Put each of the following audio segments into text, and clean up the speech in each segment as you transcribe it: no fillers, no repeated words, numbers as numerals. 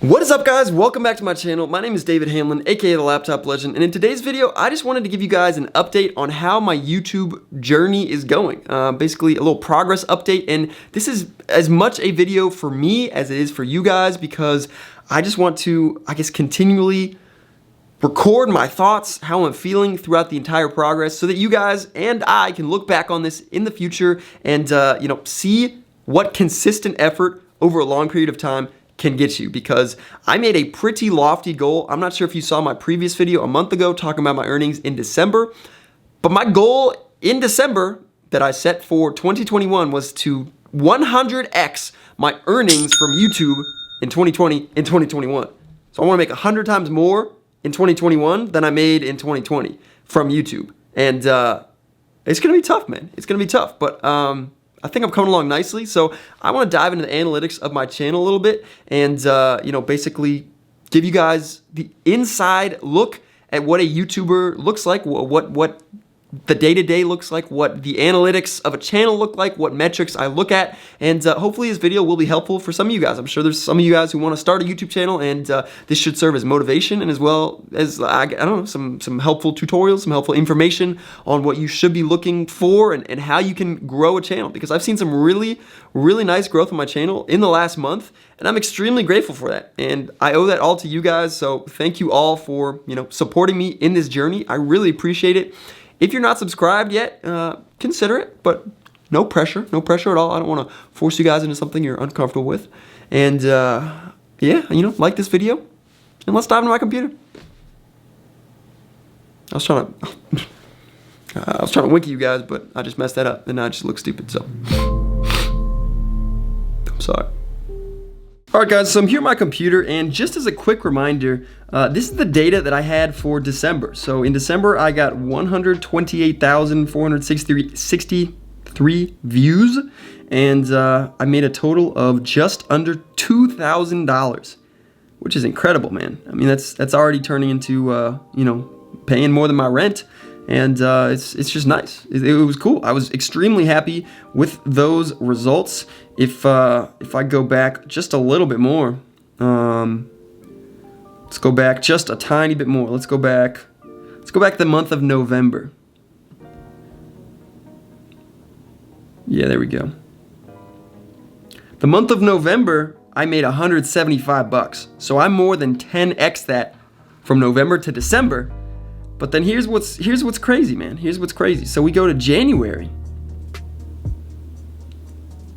What is up, guys? Welcome back to my channel. My name is David Hamlin, aka the Laptop Legend, and in today's video I just wanted to give you guys an update on how my YouTube journey is going. Basically a little progress update, and this is as much a video for me as it is for you guys because I just want to, continually record my thoughts, how I'm feeling throughout the entire progress so that you guys and I can look back on this in the future and see what consistent effort over a long period of time can get you, because I made a pretty lofty goal. I'm not sure if you saw my previous video a month ago talking about my earnings in December, but my goal in December that I set for 2021 was to 100x my earnings from YouTube in 2021. So I want to make 100 times more in 2021 than I made in 2020 from YouTube. And it's going to be tough, man. It's going to be tough, but I think I'm coming along nicely. So I want to dive into the analytics of my channel a little bit and, basically give you guys the inside look at what a YouTuber looks like, what the day-to-day looks like, what the analytics of a channel look like, what metrics I look at, and hopefully this video will be helpful for some of you guys. I'm sure there's some of you guys who want to start a YouTube channel, and this should serve as motivation and as well as, some helpful tutorials, some helpful information on what you should be looking for and how you can grow a channel, because I've seen some really nice growth on my channel in the last month, and I'm extremely grateful for that, and I owe that all to you guys. So thank you all for supporting me in this journey. I really appreciate it. If you're not subscribed yet, consider it, but no pressure at all. I don't want to force you guys into something you're uncomfortable with. And like this video, and let's dive into my computer. I was trying to wink at you guys, but I just messed that up, and now I just look stupid, so I'm sorry. Alright guys, so I'm here at my computer, and just as a quick reminder, this is the data that I had for December. So in December, I got 128,463 views, and I made a total of just under $2,000, which is incredible, man. I mean, that's already turning into, paying more than my rent. And it's just nice. It was cool. I was extremely happy with those results. If I go back just a little bit more, let's go back just a tiny bit more. Let's go back the month of November. Yeah, there we go. The month of November, I made $175. So I'm more than 10x that from November to December. But then here's what's crazy, man. Here's what's crazy. So we go to January,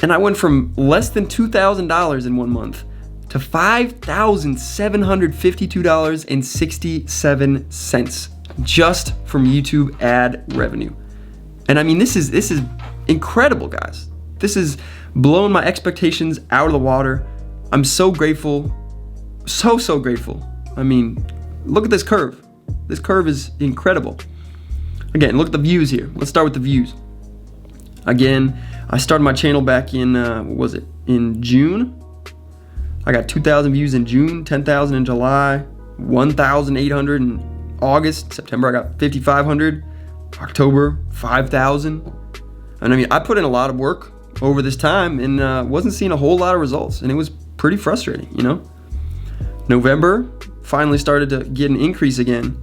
and I went from less than $2,000 in 1 month to $5,752.67 just from YouTube ad revenue. And I mean, this is incredible, guys. This is blowing my expectations out of the water. I'm so grateful, so grateful. I mean, look at this curve. This curve is incredible. Again, look at the views here. Let's start with the views. Again, I started my channel back in, in June. I got 2,000 views in June, 10,000 in July, 1,800 in August. September, I got 5,500. October, 5,000. And I mean, I put in a lot of work over this time and wasn't seeing a whole lot of results. And it was pretty frustrating, November, finally started to get an increase again.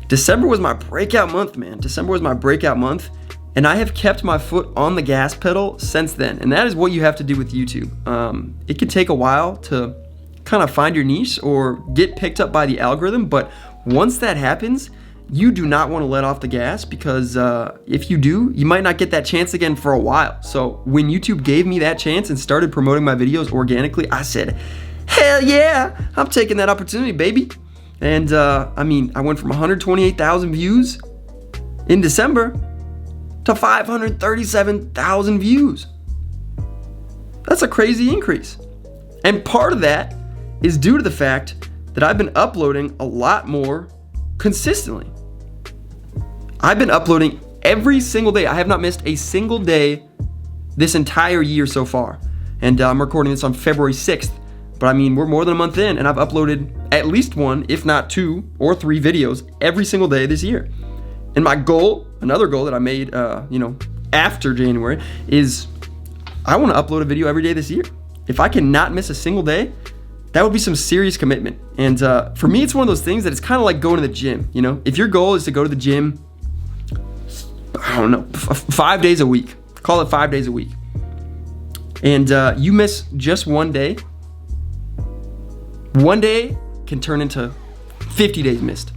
December was my breakout month, man. December was my breakout month, and I have kept my foot on the gas pedal since then. And that is what you have to do with YouTube. It can take a while to kind of find your niche or get picked up by the algorithm, but once that happens, you do not want to let off the gas, because if you do, you might not get that chance again for a while. So when YouTube gave me that chance and started promoting my videos organically, I said, hell yeah, I'm taking that opportunity, baby. And I mean, I went from 128,000 views in December to 537,000 views. That's a crazy increase. And part of that is due to the fact that I've been uploading a lot more consistently. I've been uploading every single day. I have not missed a single day this entire year so far. And I'm recording this on February 6th. But I mean, we're more than a month in, and I've uploaded at least one, if not 2 or 3 videos every single day this year. And my goal, another goal that I made, after January, is I want to upload a video every day this year. If I cannot miss a single day, that would be some serious commitment. And for me, it's one of those things that it's kind of like going to the gym. You know, if your goal is to go to the gym, I don't know, 5 days a week, call it 5 days a week, and you miss just one day can turn into 50 days missed.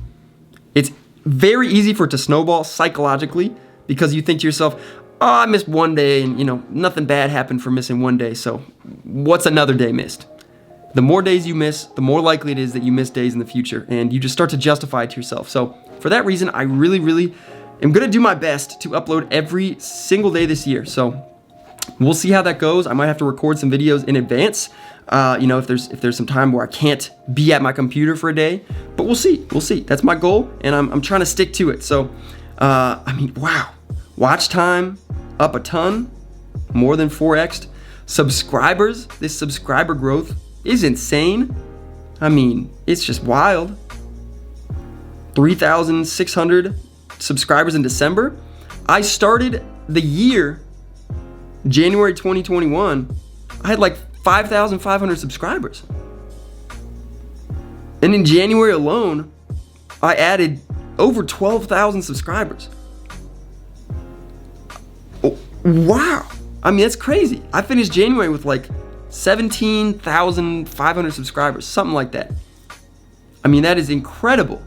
It's very easy for it to snowball psychologically because you think to yourself, oh, I missed one day and, you know, nothing bad happened for missing one day, so what's another day missed? The more days you miss, the more likely it is that you miss days in the future, and you just start to justify it to yourself. So for that reason, I really am gonna do my best to upload every single day this year. So we'll see how that goes. I might have to record some videos in advance, you know, if there's some time where I can't be at my computer for a day, but we'll see. That's my goal, and I'm trying to stick to it. So, I mean, wow, watch time up a ton, more than 4x'd. Subscribers, this subscriber growth is insane. I mean, it's just wild. 3,600 subscribers in December. I started the year, January 2021, I had like 5,500 subscribers. And in January alone, I added over 12,000 subscribers. Oh, wow. I mean, that's crazy. I finished January with like 17,500 subscribers, something like that. I mean, that is incredible.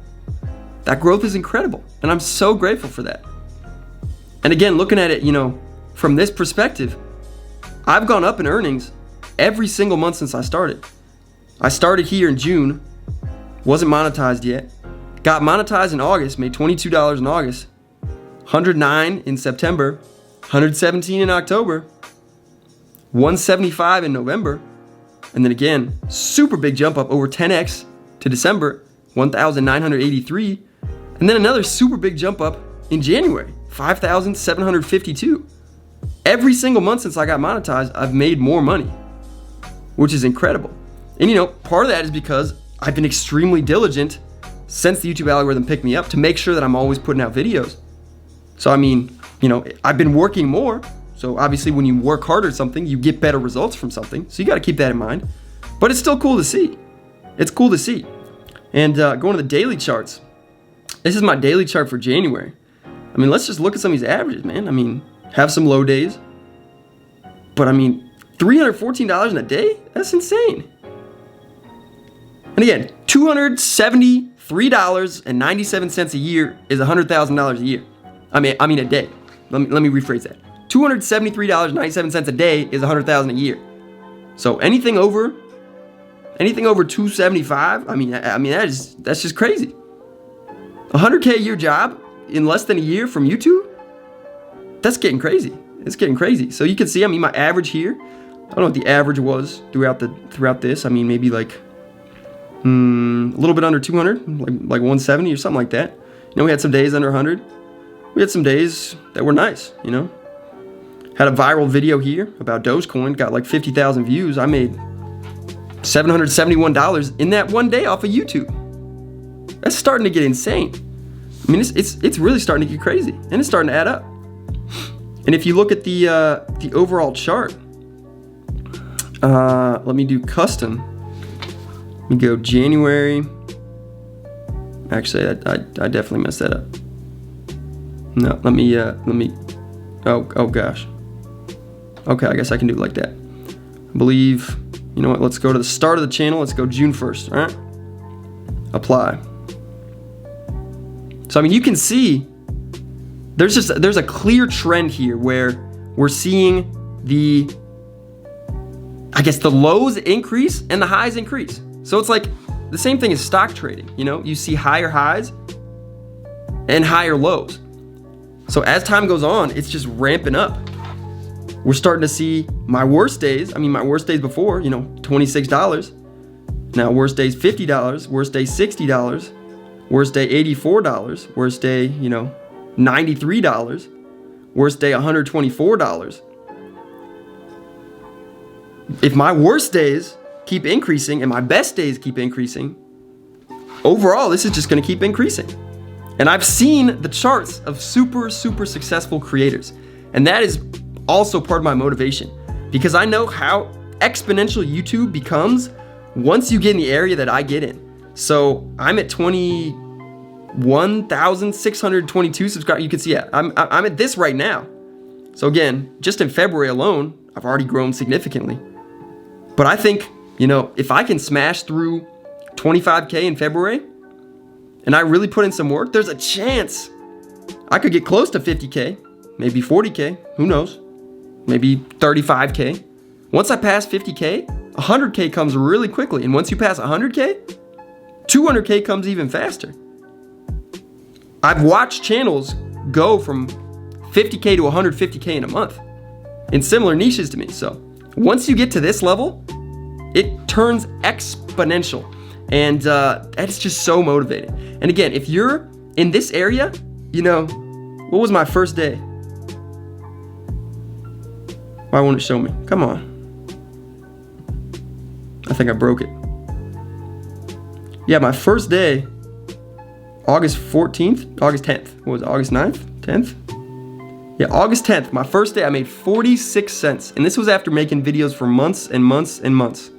That growth is incredible, and I'm so grateful for that. And again, looking at it, you know, from this perspective, I've gone up in earnings every single month since I started. I started here in June, wasn't monetized yet, got monetized in August, made $22 in August, $109 in September, $117 in October, $175 in November, and then again, super big jump up over 10x to December, $1,983, and then another super big jump up in January, $5,752. Every single month since I got monetized, I've made more money, which is incredible. And you know, part of that is because I've been extremely diligent since the YouTube algorithm picked me up to make sure that I'm always putting out videos. So I mean, you know, I've been working more. So obviously when you work harder at something, you get better results from something. So you got to keep that in mind. But it's still cool to see. It's cool to see. And going to the daily charts. This is my daily chart for January. I mean, let's just look at some of these averages, man. I mean, have some low days. But I mean, $314 in a day? That's insane. And again, $273.97 a year is $100,000 a year. I mean a day. Let me rephrase that. $273.97 a day is $100,000 a year. So anything over 275, I mean that's just crazy. $100K a year job in less than a year from YouTube? That's getting crazy. It's getting crazy. So you can see, I mean, my average here, I don't know what the average was throughout this. I mean, maybe like a little bit under 200, like 170 or something like that. You know, we had some days under 100. We had some days that were nice, you know. Had a viral video here about Dogecoin, got like 50,000 views. I made $771 in that one day off of YouTube. That's starting to get insane. I mean, it's really starting to get crazy, and it's starting to add up. And if you look at the overall chart, let me do custom. Let me go January. Actually, I definitely messed that up. No, let me. Oh gosh. Okay, I guess I can do it like that. I believe. You know what? Let's go to the start of the channel. Let's go June 1st. All right. Apply. So I mean, you can see there's a clear trend here where we're seeing the lows increase and the highs increase. So it's like the same thing as stock trading. You know, you see higher highs and higher lows. So as time goes on, it's just ramping up. We're starting to see my worst days. I mean, my worst days before, you know, $26. Now worst days $50, worst day $60, worst day $84, worst day, you know, $93, worst day $124. If my worst days keep increasing and my best days keep increasing, overall, this is just going to keep increasing. And I've seen the charts of super successful creators. And that is also part of my motivation, because I know how exponential YouTube becomes once you get in the area that I get in. So I'm at 21,622 subscribers. You can see I'm at this right now. So again, just in February alone, I've already grown significantly. But I think, you know, if I can smash through 25K in February and I really put in some work, there's a chance I could get close to 50K, maybe 40K, who knows, maybe 35K. Once I pass 50K, 100K comes really quickly. And once you pass 100K, 200K comes even faster. I've watched channels go from 50K to 150K in a month in similar niches to me. So once you get to this level, it turns exponential. And that's just so motivating. And again, if you're in this area, you know, what was my first day? Why won't it show me? Come on. I think I broke it. Yeah, my first day, August 14th, August 10th. What was it, August 9th, 10th? Yeah, August 10th, my first day, I made 46 cents. And this was after making videos for months and months and months.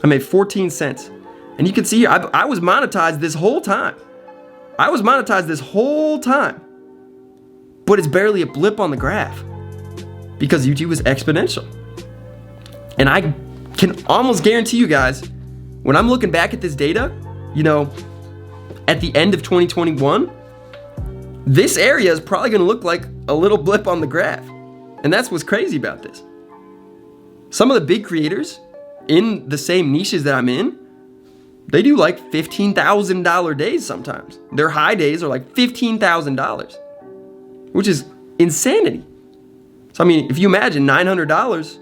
I made 14 cents. And you can see here, I was monetized this whole time. But it's barely a blip on the graph because YouTube is exponential. And I can almost guarantee you guys, when I'm looking back at this data, you know, at the end of 2021, this area is probably going to look like a little blip on the graph. And that's what's crazy about this. Some of the big creators in the same niches that I'm in, they do like $15,000 days sometimes. Their high days are like $15,000, which is insanity. So I mean, if you imagine $900,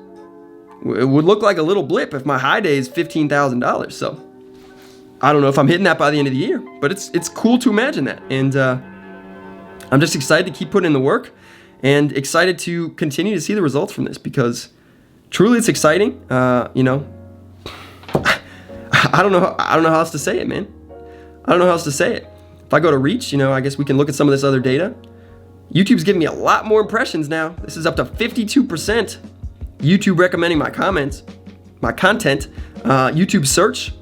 it would look like a little blip if my high day is $15,000. So I don't know if I'm hitting that by the end of the year, but it's cool to imagine that. And I'm just excited to keep putting in the work and excited to continue to see the results from this because truly it's exciting. You know, I don't know how else to say it, man. I don't know how else to say it. If I go to reach, you know, I guess we can look at some of this other data. YouTube's giving me a lot more impressions now. This is up to 52%. YouTube recommending my content. YouTube search.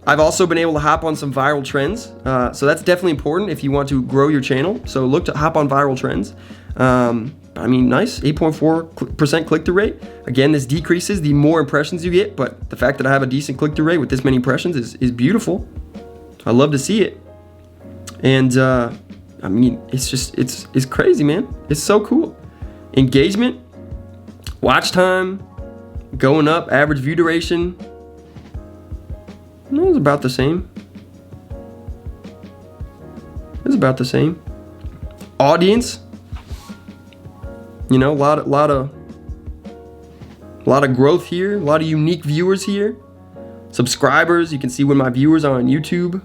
I've also been able to hop on some viral trends. So that's definitely important if you want to grow your channel. So look to hop on viral trends. I mean, nice, 8.4% click-through rate. Again, this decreases the more impressions you get, but the fact that I have a decent click-through rate with this many impressions is beautiful. I love to see it. And I mean, it's crazy, man. It's so cool. Engagement, watch time, going up, average view duration. It was about the same. Audience, you know, a lot of growth here, a lot of unique viewers here. Subscribers, you can see when my viewers are on YouTube.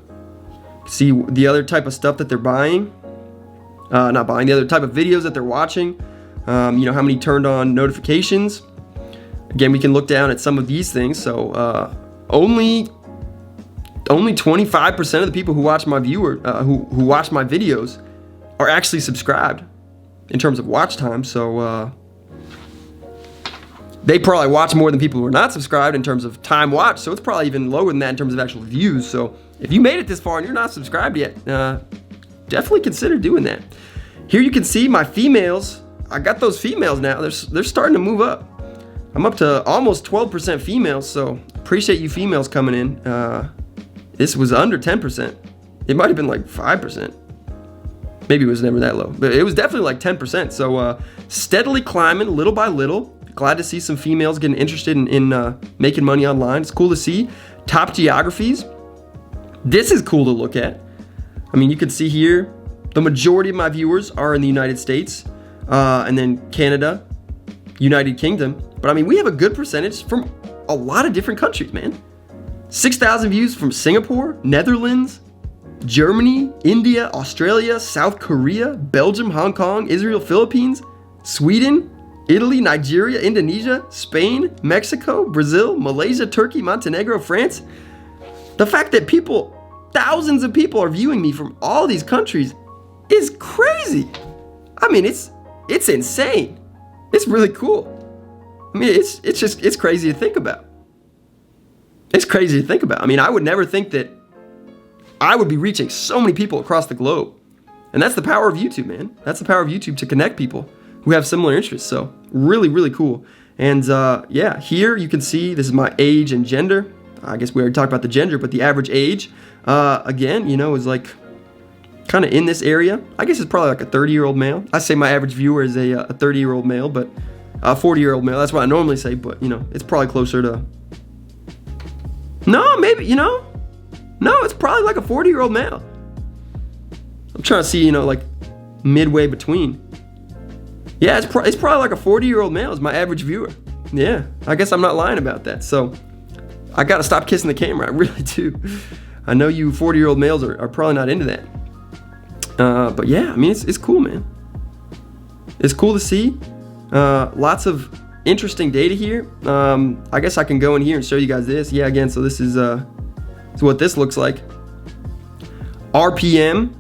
See the other type of stuff that they're buying. Not buying, the other type of videos that they're watching. You know, how many turned on notifications. Again, we can look down at some of these things. So only 25% of the people who watch my who watch my videos are actually subscribed in terms of watch time. So they probably watch more than people who are not subscribed in terms of time watched. So it's probably even lower than that in terms of actual views. So if you made it this far and you're not subscribed yet, definitely consider doing that. Here you can see my females. I got those females now. They're starting to move up. I'm up to almost 12% females. So appreciate you females coming in. This was under 10%. It might have been like 5%. Maybe it was never that low, but it was definitely like 10%. So steadily climbing little by little. Glad to see some females getting interested in making money online. It's cool to see. Top geographies. This is cool to look at. I mean, you can see here, the majority of my viewers are in the United States, and then Canada, United Kingdom. But I mean, we have a good percentage from a lot of different countries, man. 6,000 views from Singapore, Netherlands, Germany, India, Australia, South Korea, Belgium, Hong Kong, Israel, Philippines, Sweden, Italy, Nigeria, Indonesia, Spain, Mexico, Brazil, Malaysia, Turkey, Montenegro, France. The fact that thousands of people are viewing me from all these countries is crazy. I mean, it's insane. It's really cool. I mean, it's crazy to think about. It's crazy to think about. I mean, I would never think that I would be reaching so many people across the globe. And that's the power of YouTube, man. That's the power of YouTube to connect people who have similar interests. So really, really cool. And yeah, here you can see this is my age and gender. I guess we already talked about the gender, but the average age, again, you know, is like kind of in this area. I guess it's probably like a 30-year-old male. I say my average viewer is a 30-year-old male, but a 40-year-old male. That's what I normally say, but, you know, it's probably closer to... No, maybe, you know? No, it's probably like a 40-year-old male. I'm trying to see, you know, like midway between. Yeah, it's probably like a 40-year-old male is my average viewer. Yeah, I guess I'm not lying about that. So I got to stop kissing the camera. I really do. I know you 40-year-old males are probably not into that. But yeah, I mean, it's cool, man. It's cool to see. Lots of interesting data here. I guess I can go in here and show you guys this. Yeah, again, so this is what this looks like. RPM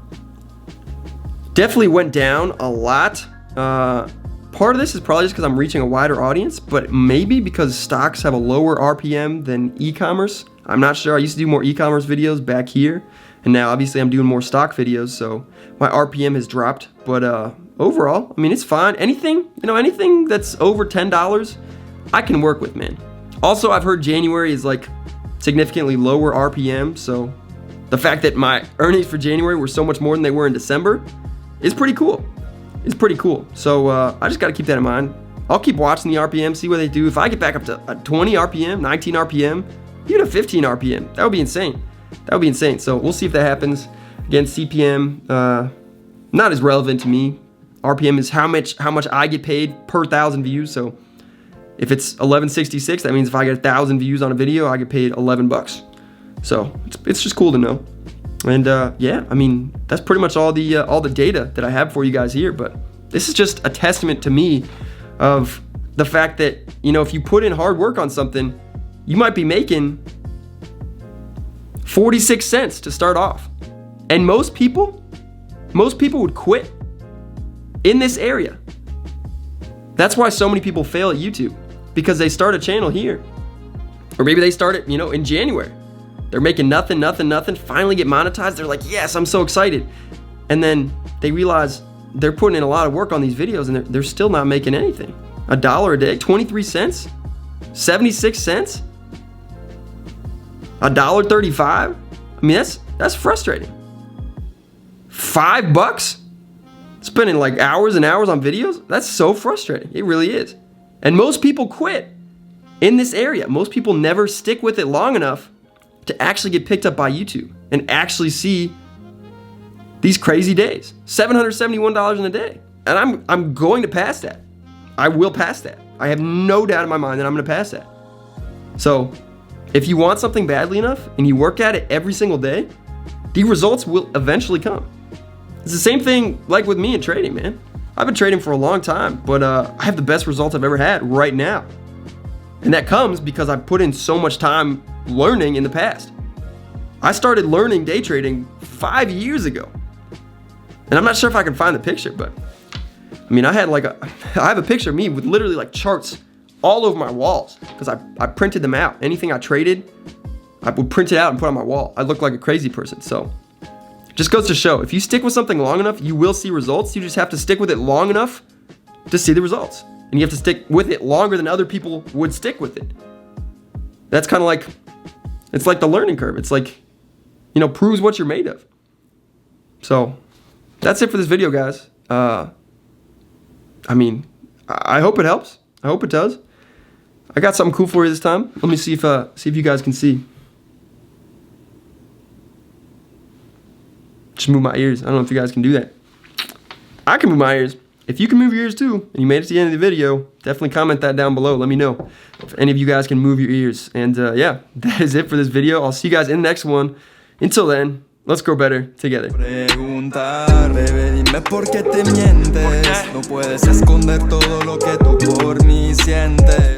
definitely went down a lot. Part of this is probably just because I'm reaching a wider audience, but maybe because stocks have a lower RPM than e-commerce. I'm not sure. I used to do more e-commerce videos back here, and now obviously I'm doing more stock videos, so my RPM has dropped. But overall, I mean, it's fine. Anything, you know, anything that's over $10, I can work with, man. Also, I've heard January is like significantly lower RPM, so the fact that my earnings for January were so much more than they were in December is pretty cool. It's pretty cool. So I just got to keep that in mind. I'll keep watching the RPM, see what they do. If I get back up to a 20 RPM, 19 RPM, even a 15 RPM, that would be insane. That would be insane. So we'll see if that happens. Again, CPM, not as relevant to me. RPM is how much I get paid per 1,000 views. So if it's 1166, that means if I get 1,000 views on a video, I get paid $11. So it's just cool to know. And yeah, I mean, that's pretty much all the data that I have for you guys here. But this is just a testament to me of the fact that, you know, if you put in hard work on something, you might be making 46 cents to start off. And most people would quit in this area. That's why so many people fail at YouTube, because they start a channel here, or maybe they start it, you know, in January. They're making nothing, finally get monetized. They're like, yes, I'm so excited. And then they realize they're putting in a lot of work on these videos and they're still not making anything. $1 a day, 23 cents, 76 cents, $1.35. I mean, that's frustrating. $5 spending like hours and hours on videos. That's so frustrating. It really is. And most people quit in this area. Most people never stick with it long enough to actually get picked up by YouTube and actually see these crazy days. $771 in a day. And I'm going to pass that. I will pass that. I have no doubt in my mind that I'm gonna pass that. So if you want something badly enough and you work at it every single day, the results will eventually come. It's the same thing like with me in trading, man. I've been trading for a long time, but I have the best results I've ever had right now. And that comes because I put in so much time learning in the past. I started learning day trading 5 years ago. And I'm not sure if I can find the picture, but I mean, I have a picture of me with literally like charts all over my walls because I printed them out. Anything I traded, I would print it out and put it on my wall. I look like a crazy person. So just goes to show, if you stick with something long enough, you will see results. You just have to stick with it long enough to see the results. And you have to stick with it longer than other people would stick with it. That's kind of like, it's like the learning curve. It's like, you know, proves what you're made of. So that's it for this video, guys. I mean, I hope it helps. I hope it does. I got something cool for you this time. Let me see if you guys can see. Just move my ears. I don't know if you guys can do that. I can move my ears. If you can move your ears too, and you made it to the end of the video, definitely comment that down below. Let me know if any of you guys can move your ears. And yeah, that is it for this video. I'll see you guys in the next one. Until then, let's grow better together. Preguntar, bebé, dime por qué te mientes. No puedes esconder todo lo que tú por mí sientes.